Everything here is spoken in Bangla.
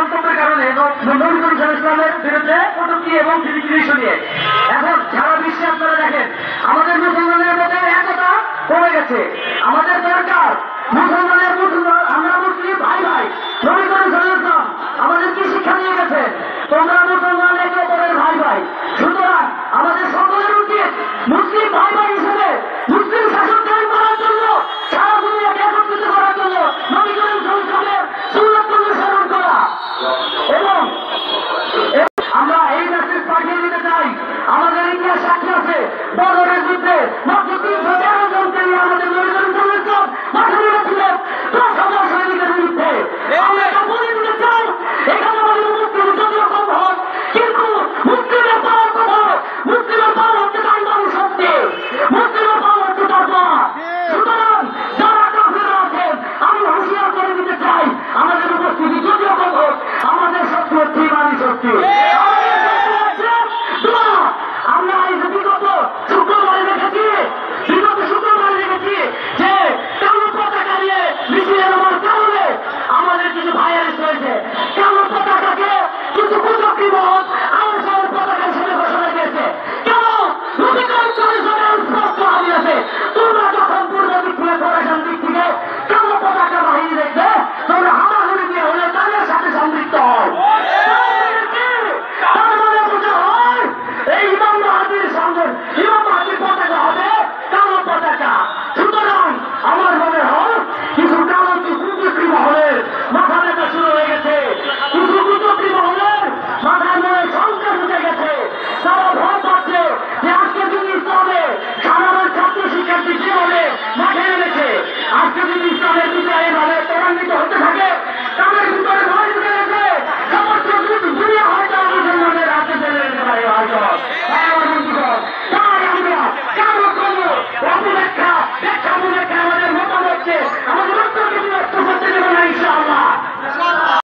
মন্তব্যের কারণে নবী করিম সাল্লাল্লাহু আলাইহি ওয়াসাল্লামের বিরুদ্ধে কটূক্তি এবং খিল্লি শুনিয়ে এখন সারা বিশ্বে আপনারা দেখেন আমাদের মুসলমানের মধ্যে একতা কমে গেছে। আমাদের দরকার মুসলমানের মুসলমান, আমরা মুসলিম ভাই ভাই। নবী করিম সাল্লাল্লাহু আলাইহি ওয়াসাল্লাম আমাদের কি শিক্ষা দিয়ে গেছে? তোমরা মুসলমান একে অপরের ভাই ভাই। সুতরাং আমাদের সকলের উচিত মুসলিম ভাই ভাই হিসেবে মুসলিম শাসন কায়েম করার জন্য, সারা দুনিয়াকে একত্রিত করার জন্য নবী করিম সাল্লাল্লাহু আলাইহি ওয়াসাল্লামের সুন্নাত অনুসরণ করা। এবং আমরা এই মেসেজ পাঠিয়ে দিতে চাই, আমাদের ইতিহাস সাক্ষী আছে বদরের যুদ্ধে মাত্র 313 জনকে নিয়ে আমাদের নবী করিম সাল্লাল্লাহু আলাইহি ওয়াসাল্লাম মাঠে নেমেছিলেন 10,000 সৈনিকের বিরুদ্ধে। আমরা এটা বলে দিতে চাই, এখানে আমাদের মুসলিম যদিও কম হোক, কিন্তু মুসলিমের পাওয়ার কথা, মুসলিমের পাওয়ার হচ্ছে তার মানুষ শক্তি, মুসলিমের পাওয়ার হচ্ছে তার দোয়া। সুতরাং যারা কাফেররা আছেন আমি হুঁশিয়ার করে দিতে চাই, আমাদের উপস্থিতি যদিও কম হোক, আমাদের শক্তি হচ্ছে ইমানি শক্তি।